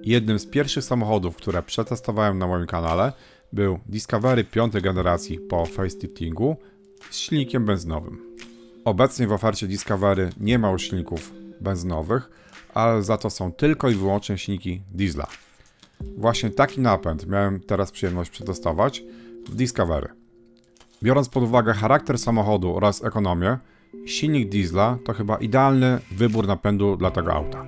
Jednym z pierwszych samochodów, które przetestowałem na moim kanale, był Discovery 5. generacji po faceliftingu z silnikiem benzynowym. Obecnie w ofercie Discovery nie ma już silników benzynowych, ale za to są tylko i wyłącznie silniki diesla. Właśnie taki napęd miałem teraz przyjemność przetestować w Discovery. Biorąc pod uwagę charakter samochodu oraz ekonomię, silnik diesla to chyba idealny wybór napędu dla tego auta.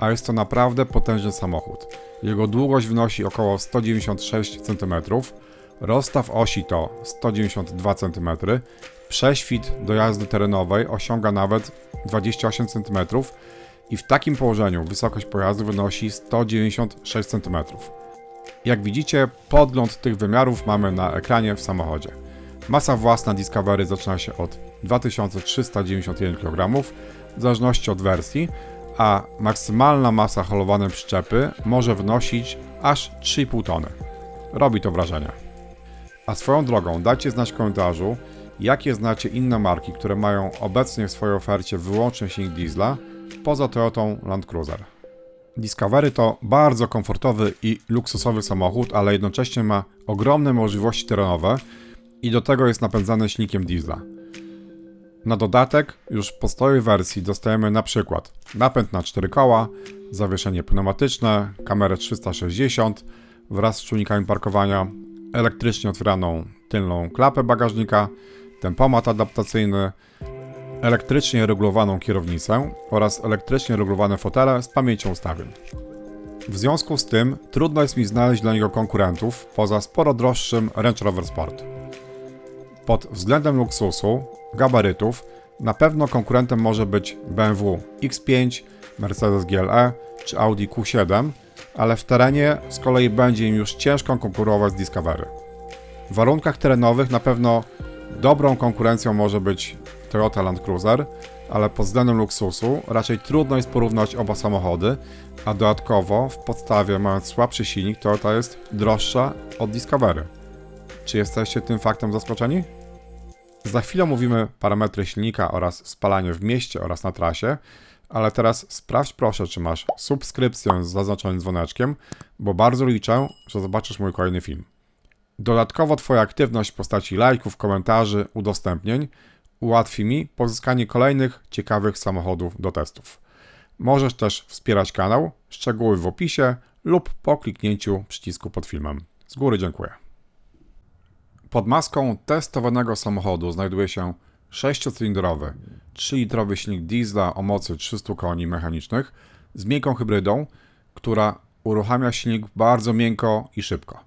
A jest to naprawdę potężny samochód. Jego długość wynosi około 196 cm, rozstaw osi to 192 cm, prześwit do jazdy terenowej osiąga nawet 28 cm i w takim położeniu wysokość pojazdu wynosi 196 cm. Jak widzicie, podgląd tych wymiarów mamy na ekranie w samochodzie. Masa własna Discovery zaczyna się od 2391 kg, w zależności od wersji, a maksymalna masa holowanej przyczepy może wynosić aż 3,5 tony. Robi to wrażenie. A swoją drogą, dajcie znać w komentarzu, jakie znacie inne marki, które mają obecnie w swojej ofercie wyłącznie silnik diesla, poza Toyotą Land Cruiser. Discovery to bardzo komfortowy i luksusowy samochód, ale jednocześnie ma ogromne możliwości terenowe i do tego jest napędzany silnikiem diesla. Na dodatek już w podstawowej wersji dostajemy na przykład napęd na 4 koła, zawieszenie pneumatyczne, kamerę 360 wraz z czujnikami parkowania, elektrycznie otwieraną tylną klapę bagażnika, tempomat adaptacyjny, elektrycznie regulowaną kierownicę oraz elektrycznie regulowane fotele z pamięcią ustawień. W związku z tym trudno jest mi znaleźć dla niego konkurentów poza sporo droższym Range Rover Sport. Pod względem luksusu, gabarytów, na pewno konkurentem może być BMW X5, Mercedes GLE czy Audi Q7, ale w terenie z kolei będzie im już ciężko konkurować z Discovery. W warunkach terenowych na pewno dobrą konkurencją może być Toyota Land Cruiser, ale pod względem luksusu raczej trudno jest porównać oba samochody, a dodatkowo w podstawie mając słabszy silnik Toyota jest droższa od Discovery. Czy jesteście tym faktem zaskoczeni? Za chwilę mówimy parametry silnika oraz spalanie w mieście oraz na trasie, ale teraz sprawdź proszę, czy masz subskrypcję z zaznaczonym dzwoneczkiem, bo bardzo liczę, że zobaczysz mój kolejny film. Dodatkowo Twoja aktywność w postaci lajków, komentarzy, udostępnień ułatwi mi pozyskanie kolejnych ciekawych samochodów do testów. Możesz też wspierać kanał, szczegóły w opisie lub po kliknięciu przycisku pod filmem. Z góry dziękuję. Pod maską testowanego samochodu znajduje się 6-cylindrowy, 3-litrowy silnik diesla o mocy 300 koni mechanicznych z miękką hybrydą, która uruchamia silnik bardzo miękko i szybko.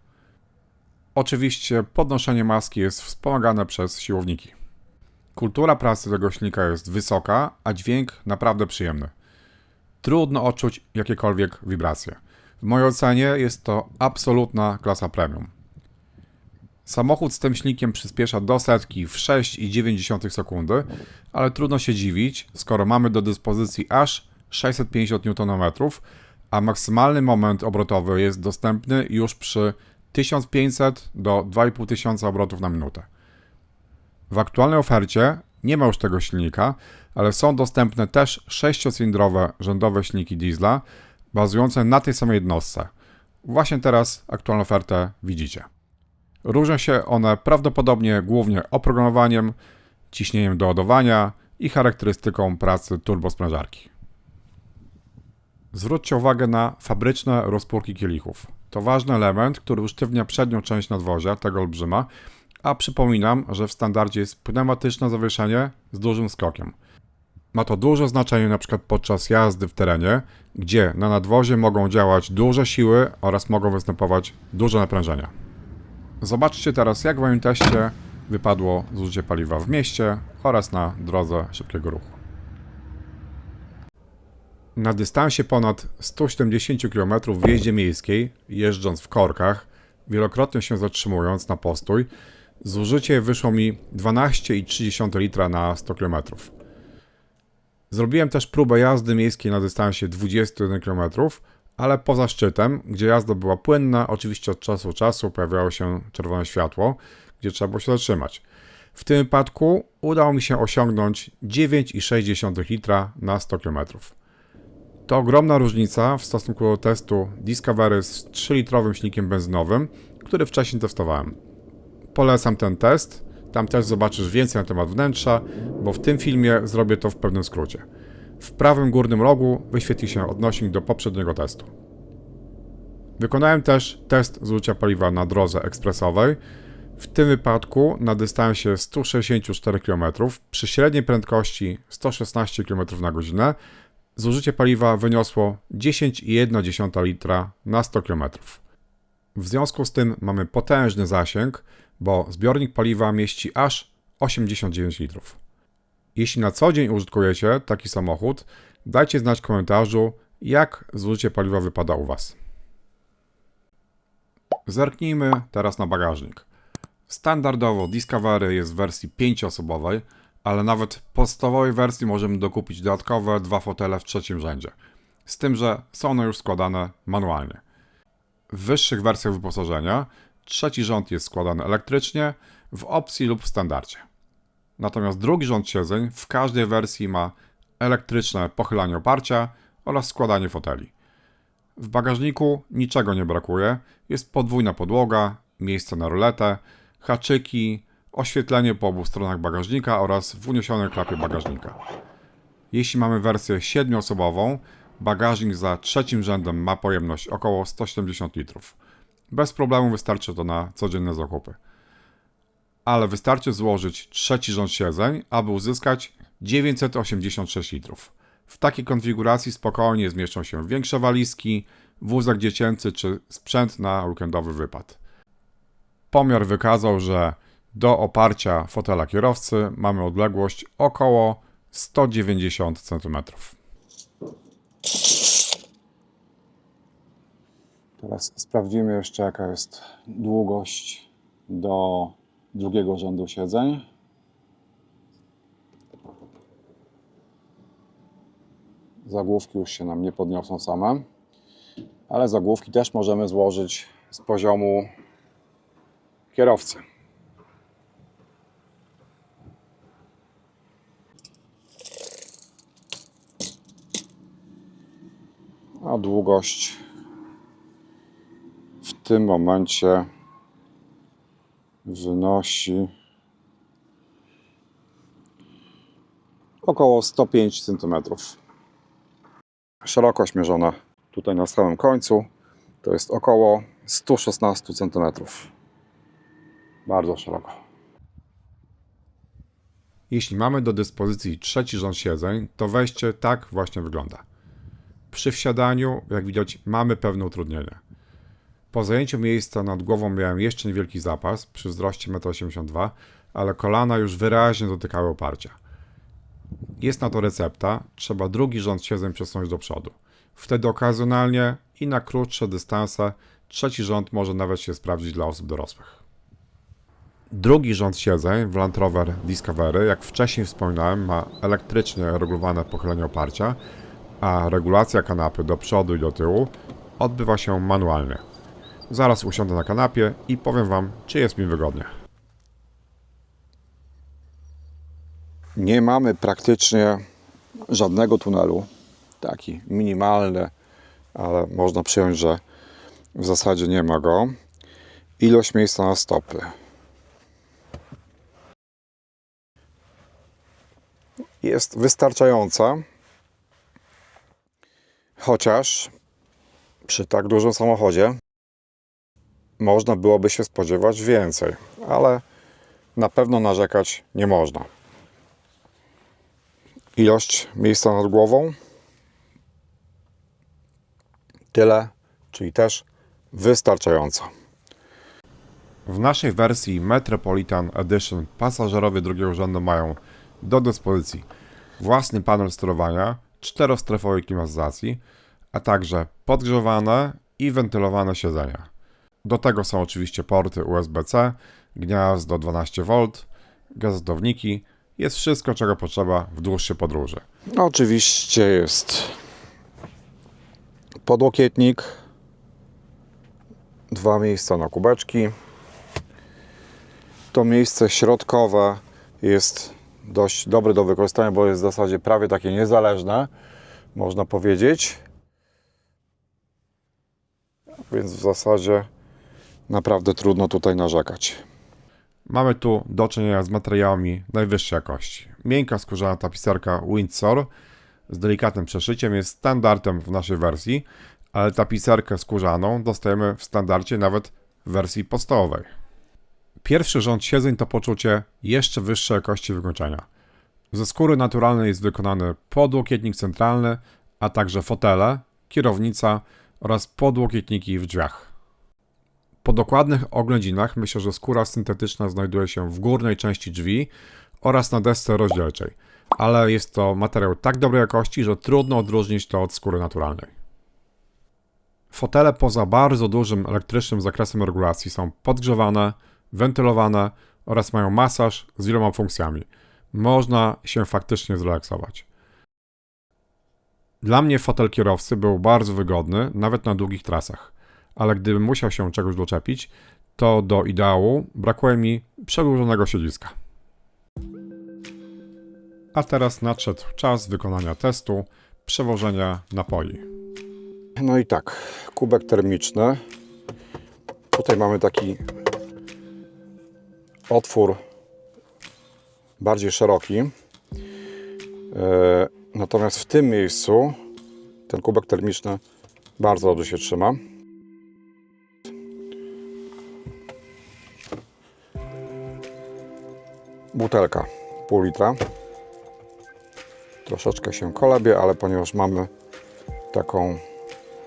Oczywiście podnoszenie maski jest wspomagane przez siłowniki. Kultura pracy tego silnika jest wysoka, a dźwięk naprawdę przyjemny. Trudno odczuć jakiekolwiek wibracje. W mojej ocenie jest to absolutna klasa premium. Samochód z tym silnikiem przyspiesza do setki w 6,9 sekundy, ale trudno się dziwić, skoro mamy do dyspozycji aż 650 Nm, a maksymalny moment obrotowy jest dostępny już przy 1500 do 2500 obrotów na minutę. W aktualnej ofercie nie ma już tego silnika, ale są dostępne też 6-cylindrowe rzędowe silniki diesla bazujące na tej samej jednostce. Właśnie teraz aktualną ofertę widzicie. Różnią się one prawdopodobnie głównie oprogramowaniem, ciśnieniem do ładowania i charakterystyką pracy turbosprężarki. Zwróćcie uwagę na fabryczne rozpórki kielichów. To ważny element, który usztywnia przednią część nadwozia, tego olbrzyma, a przypominam, że w standardzie jest pneumatyczne zawieszenie z dużym skokiem. Ma to duże znaczenie np. podczas jazdy w terenie, gdzie na nadwozie mogą działać duże siły oraz mogą występować duże naprężenia. Zobaczcie teraz, jak w moim teście wypadło zużycie paliwa w mieście oraz na drodze szybkiego ruchu. Na dystansie ponad 170 km w jeździe miejskiej, jeżdżąc w korkach, wielokrotnie się zatrzymując na postój, zużycie wyszło mi 12,3 litra na 100 km. Zrobiłem też próbę jazdy miejskiej na dystansie 21 km, ale poza szczytem, gdzie jazda była płynna, oczywiście od czasu do czasu pojawiało się czerwone światło, gdzie trzeba było się zatrzymać. W tym wypadku udało mi się osiągnąć 9,6 litra na 100 km. To ogromna różnica w stosunku do testu Discovery z 3-litrowym silnikiem benzynowym, który wcześniej testowałem. Polecam ten test, tam też zobaczysz więcej na temat wnętrza, bo w tym filmie zrobię to w pewnym skrócie. W prawym górnym rogu wyświetli się odnośnik do poprzedniego testu. Wykonałem też test zużycia paliwa na drodze ekspresowej. W tym wypadku na dystansie 164 km przy średniej prędkości 116 km na godzinę zużycie paliwa wyniosło 10,1 litra na 100 km. W związku z tym mamy potężny zasięg, bo zbiornik paliwa mieści aż 89 litrów. Jeśli na co dzień użytkujecie taki samochód, dajcie znać w komentarzu, jak zużycie paliwa wypada u Was. Zerknijmy teraz na bagażnik. Standardowo Discovery jest w wersji 5-osobowej, ale nawet w podstawowej wersji możemy dokupić dodatkowe 2 fotele w trzecim rzędzie. Z tym, że są one już składane manualnie. W wyższych wersjach wyposażenia trzeci rząd jest składany elektrycznie, w opcji lub w standardzie. Natomiast drugi rząd siedzeń w każdej wersji ma elektryczne pochylanie oparcia oraz składanie foteli. W bagażniku niczego nie brakuje, jest podwójna podłoga, miejsce na ruletę, haczyki, oświetlenie po obu stronach bagażnika oraz w uniesionej klapie bagażnika. Jeśli mamy wersję 7-osobową, bagażnik za trzecim rzędem ma pojemność około 170 litrów. Bez problemu wystarczy to na codzienne zakupy. Ale wystarczy złożyć trzeci rząd siedzeń, aby uzyskać 986 litrów. W takiej konfiguracji spokojnie zmieszczą się większe walizki, wózek dziecięcy czy sprzęt na weekendowy wypad. Pomiar wykazał, że do oparcia fotela kierowcy mamy odległość około 190 cm. Teraz sprawdzimy jeszcze, jaka jest długość do drugiego rzędu siedzeń. Zagłówki już się nam nie podniosą same, ale zagłówki też możemy złożyć z poziomu kierowcy. A długość w tym momencie wynosi około 105 cm. Szerokość mierzona tutaj na samym końcu to jest około 116 cm. Bardzo szeroko. Jeśli mamy do dyspozycji trzeci rząd siedzeń, to wejście tak właśnie wygląda. Przy wsiadaniu, jak widać, mamy pewne utrudnienia. Po zajęciu miejsca nad głową miałem jeszcze niewielki zapas przy wzroście 1,82 m, ale kolana już wyraźnie dotykały oparcia. Jest na to recepta, trzeba drugi rząd siedzeń przesunąć do przodu. Wtedy okazjonalnie i na krótsze dystanse trzeci rząd może nawet się sprawdzić dla osób dorosłych. Drugi rząd siedzeń w Land Rover Discovery, jak wcześniej wspominałem, ma elektrycznie regulowane pochylenie oparcia, a regulacja kanapy do przodu i do tyłu odbywa się manualnie. Zaraz usiądę na kanapie i powiem Wam, czy jest mi wygodnie. Nie mamy praktycznie żadnego tunelu, taki minimalny, ale można przyjąć, że w zasadzie nie ma go. Ilość miejsca na stopy jest wystarczająca, chociaż przy tak dużym samochodzie można byłoby się spodziewać więcej, ale na pewno narzekać nie można. Ilość miejsca nad głową tyle, czyli też wystarczająco. W naszej wersji Metropolitan Edition pasażerowie drugiego rzędu mają do dyspozycji własny panel sterowania, 4-strefowej klimatyzacji, a także podgrzewane i wentylowane siedzenia. Do tego są oczywiście porty USB-C, gniazdo 12V, gazowniki. Jest wszystko, czego potrzeba w dłuższej podróży. Oczywiście jest podłokietnik, 2 miejsca na kubeczki. To miejsce środkowe jest dość dobre do wykorzystania, bo jest w zasadzie prawie takie niezależne, można powiedzieć. więc w zasadzie naprawdę trudno tutaj narzekać. Mamy tu do czynienia z materiałami najwyższej jakości. Miękka skórzana tapicerka Windsor z delikatnym przeszyciem jest standardem w naszej wersji, ale tapicerkę skórzaną dostajemy w standardzie nawet w wersji podstawowej. Pierwszy rząd siedzeń to poczucie jeszcze wyższej jakości wykończenia. Ze skóry naturalnej jest wykonany podłokietnik centralny, a także fotele, kierownica oraz podłokietniki w drzwiach. Po dokładnych oględzinach myślę, że skóra syntetyczna znajduje się w górnej części drzwi oraz na desce rozdzielczej, ale jest to materiał tak dobrej jakości, że trudno odróżnić to od skóry naturalnej. Fotele poza bardzo dużym elektrycznym zakresem regulacji są podgrzewane, wentylowane oraz mają masaż z wieloma funkcjami. Można się faktycznie zrelaksować. Dla mnie fotel kierowcy był bardzo wygodny, nawet na długich trasach, ale gdybym musiał się czegoś doczepić, to do ideału brakuje mi przedłużonego siedziska. A teraz nadszedł czas wykonania testu przewożenia napoi. No i tak, kubek termiczny. Tutaj mamy taki otwór bardziej szeroki. Natomiast w tym miejscu ten kubek termiczny bardzo dobrze się trzyma. Butelka pół litra. Troszeczkę się kolebie, ale ponieważ mamy taką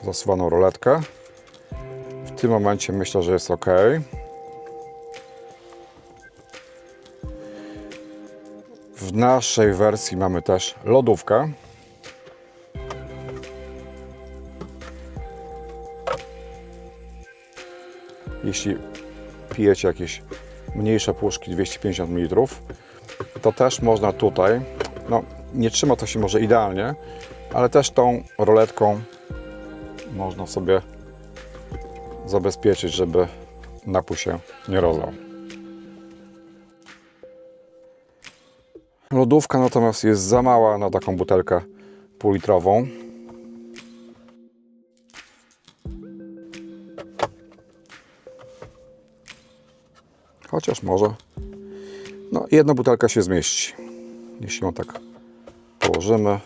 zasuwaną roletkę, w tym momencie myślę, że jest ok. W naszej wersji mamy też lodówkę. Jeśli pijecie jakieś mniejsze puszki 250 ml, to też można tutaj, no nie trzyma to się może idealnie, ale też tą roletką można sobie zabezpieczyć, żeby napój się nie rozlał. Lodówka natomiast jest za mała na taką butelkę półlitrową. Chociaż może. No, jedna butelka się zmieści. Jeśli ją tak położymy,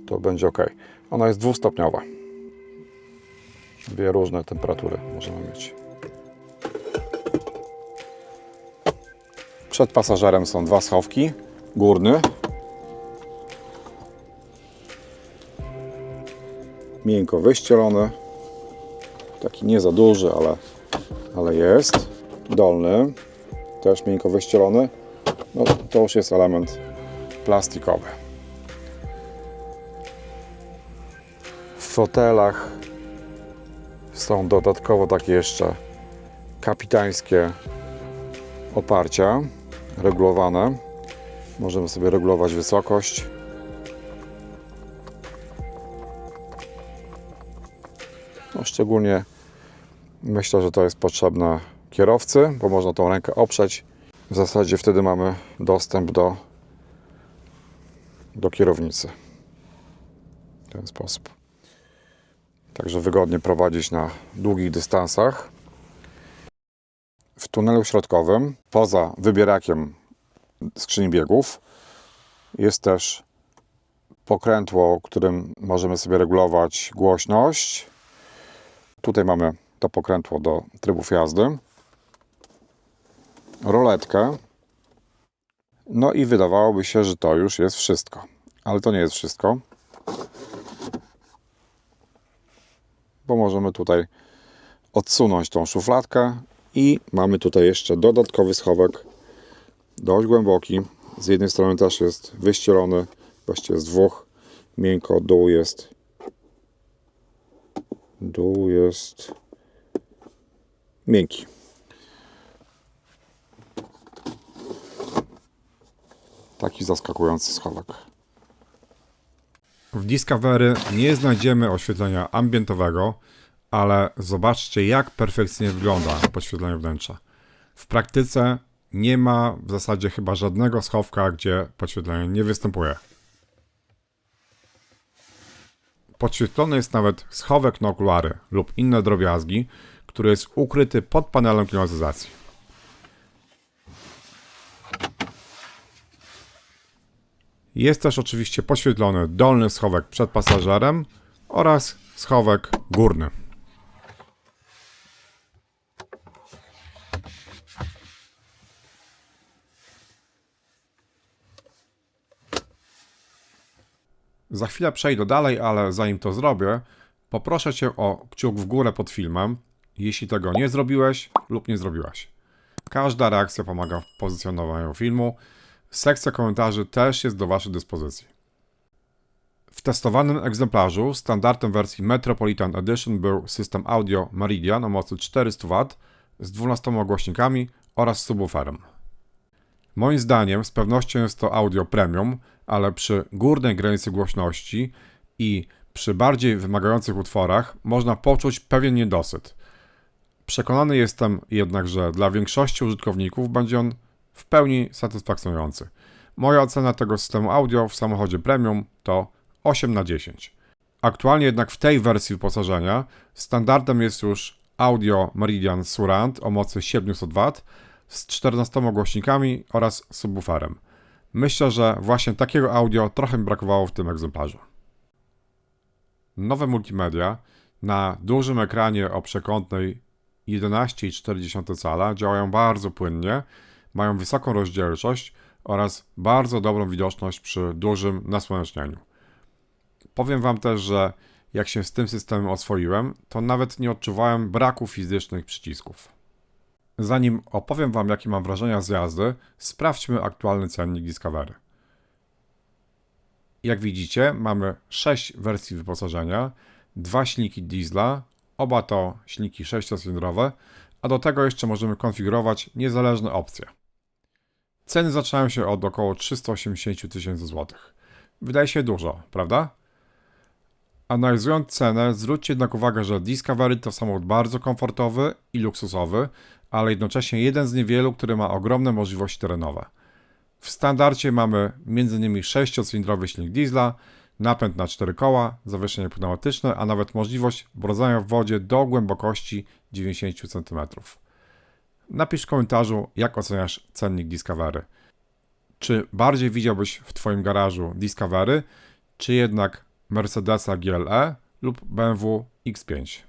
to będzie ok. Ona jest dwustopniowa. Dwie różne temperatury możemy mieć. Przed pasażerem są dwa schowki. Górny. Miękko wyścielony. Taki nie za duży, ale jest. Dolny. Też miękko wyścielony. No, to już jest element plastikowy. W fotelach są dodatkowo takie jeszcze kapitańskie oparcia regulowane. Możemy sobie regulować wysokość. No, szczególnie myślę, że to jest potrzebne kierowcy, bo można tą rękę oprzeć. W zasadzie wtedy mamy dostęp do kierownicy. W ten sposób. Także wygodnie prowadzić na długich dystansach. W tunelu środkowym, poza wybierakiem skrzyni biegów, jest też pokrętło, którym możemy sobie regulować głośność. Tutaj mamy to pokrętło do trybów jazdy. Roletkę. No i wydawałoby się, że to już jest wszystko. Ale to nie jest wszystko. Bo możemy tutaj odsunąć tą szufladkę i mamy tutaj jeszcze dodatkowy schowek, dość głęboki. Z jednej strony też jest wyścielony, właściwie z dwóch. Miękko, dół jest miękki. Taki zaskakujący schowek. W Discovery nie znajdziemy oświetlenia ambientowego, ale zobaczcie, jak perfekcyjnie wygląda podświetlenie wnętrza. W praktyce nie ma w zasadzie chyba żadnego schowka, gdzie podświetlenie nie występuje. Podświetlony jest nawet schowek na okulary lub inne drobiazgi, który jest ukryty pod panelem klimatyzacji. Jest też oczywiście podświetlony dolny schowek przed pasażerem oraz schowek górny. Za chwilę przejdę dalej, ale zanim to zrobię, poproszę Cię o kciuk w górę pod filmem, jeśli tego nie zrobiłeś lub nie zrobiłaś. Każda reakcja pomaga w pozycjonowaniu filmu. Sekcja komentarzy też jest do Waszej dyspozycji. W testowanym egzemplarzu standardem wersji Metropolitan Edition był system audio Meridian o mocy 400 W z 12 głośnikami oraz subwooferem. Moim zdaniem z pewnością jest to audio premium, ale przy górnej granicy głośności i przy bardziej wymagających utworach można poczuć pewien niedosyt. Przekonany jestem jednak, że dla większości użytkowników będzie on w pełni satysfakcjonujący. Moja ocena tego systemu audio w samochodzie premium to 8 na 10. Aktualnie jednak w tej wersji wyposażenia standardem jest już audio Meridian Surround o mocy 700 W z 14 głośnikami oraz subwooferem. Myślę, że właśnie takiego audio trochę mi brakowało w tym egzemplarzu. Nowe multimedia na dużym ekranie o przekątnej 11,4 cala działają bardzo płynnie, mają wysoką rozdzielczość oraz bardzo dobrą widoczność przy dużym nasłonecznieniu. Powiem Wam też, że jak się z tym systemem oswoiłem, to nawet nie odczuwałem braku fizycznych przycisków. Zanim opowiem Wam, jakie mam wrażenia z jazdy, sprawdźmy aktualny cennik Discovery. Jak widzicie, mamy 6 wersji wyposażenia, 2 silniki diesla, oba to silniki 6-cylindrowe, a do tego jeszcze możemy konfigurować niezależne opcje. Ceny zaczynają się od około 380 000 złotych. Wydaje się dużo, prawda? Analizując cenę, zwróćcie jednak uwagę, że Discovery to samochód bardzo komfortowy i luksusowy, ale jednocześnie jeden z niewielu, który ma ogromne możliwości terenowe. W standardzie mamy m.in. 6-cylindrowy silnik diesla, napęd na 4 koła, zawieszenie pneumatyczne, a nawet możliwość brodzenia w wodzie do głębokości 90 cm. Napisz w komentarzu, jak oceniasz cennik Discovery. Czy bardziej widziałbyś w Twoim garażu Discovery, czy jednak Mercedesa GLE lub BMW X5?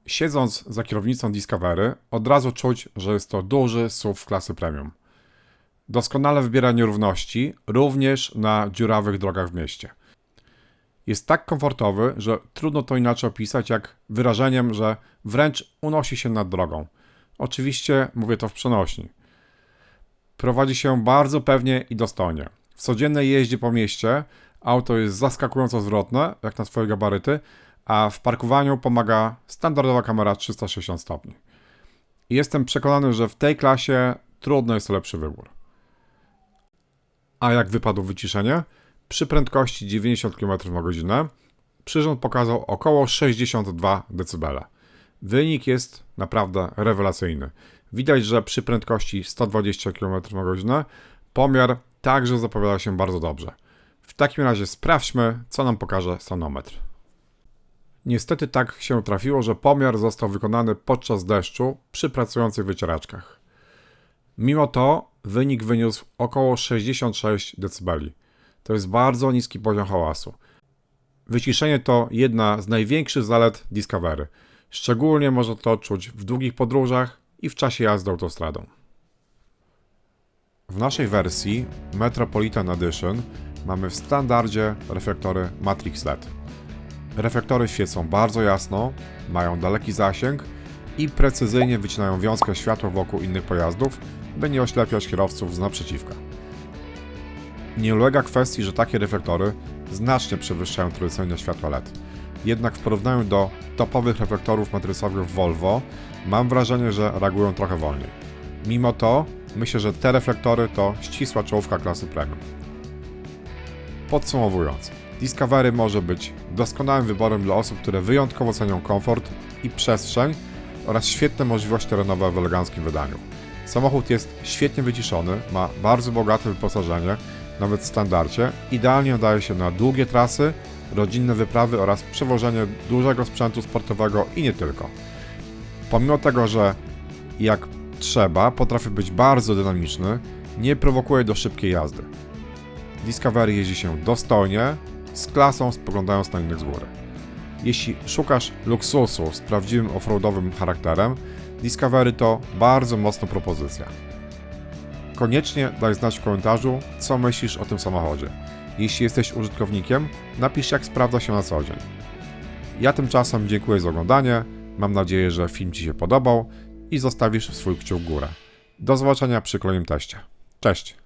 Siedząc za kierownicą Discovery, od razu czuć, że jest to duży SUV klasy premium. Doskonale wybiera nierówności, również na dziurawych drogach w mieście. Jest tak komfortowy, że trudno to inaczej opisać jak wyrażeniem, że wręcz unosi się nad drogą. Oczywiście mówię to w przenośni. Prowadzi się bardzo pewnie i dostojnie. W codziennej jeździe po mieście auto jest zaskakująco zwrotne, jak na swoje gabaryty, a w parkowaniu pomaga standardowa kamera 360 stopni. I jestem przekonany, że w tej klasie trudno jest to lepszy wybór. A jak wypadło wyciszenie? Przy prędkości 90 km/h przyrząd pokazał około 62 dB. Wynik jest naprawdę rewelacyjny. Widać, że przy prędkości 120 km/h pomiar także zapowiada się bardzo dobrze. W takim razie sprawdźmy, co nam pokaże stanometr. Niestety tak się trafiło, że pomiar został wykonany podczas deszczu przy pracujących wycieraczkach. Mimo to wynik wyniósł około 66 dB. To jest bardzo niski poziom hałasu. Wyciszenie to jedna z największych zalet Discovery. Szczególnie można to odczuć w długich podróżach i w czasie jazdy autostradą. W naszej wersji Metropolitan Edition mamy w standardzie reflektory Matrix LED. Reflektory świecą bardzo jasno, mają daleki zasięg i precyzyjnie wycinają wiązkę światła wokół innych pojazdów, by nie oślepiać kierowców z naprzeciwka. Nie ulega kwestii, że takie reflektory znacznie przewyższają tradycyjne światła LED. Jednak w porównaniu do topowych reflektorów matrycowych Volvo mam wrażenie, że reagują trochę wolniej. Mimo to myślę, że te reflektory to ścisła czołówka klasy premium. Podsumowując, Discovery może być doskonałym wyborem dla osób, które wyjątkowo cenią komfort i przestrzeń oraz świetne możliwości terenowe w eleganckim wydaniu. Samochód jest świetnie wyciszony, ma bardzo bogate wyposażenie, nawet w standardzie, idealnie nadaje się na długie trasy, rodzinne wyprawy oraz przewożenie dużego sprzętu sportowego i nie tylko. Pomimo tego, że jak trzeba, potrafi być bardzo dynamiczny, nie prowokuje do szybkiej jazdy. Discovery jeździ się dostojnie, z klasą, spoglądając na innych z góry. Jeśli szukasz luksusu z prawdziwym offroadowym charakterem, Discovery to bardzo mocna propozycja. Koniecznie daj znać w komentarzu, co myślisz o tym samochodzie. Jeśli jesteś użytkownikiem, napisz, jak sprawdza się na co dzień. Ja tymczasem dziękuję za oglądanie, mam nadzieję, że film Ci się podobał i zostawisz swój kciuk w górę. Do zobaczenia przy kolejnym teście. Cześć!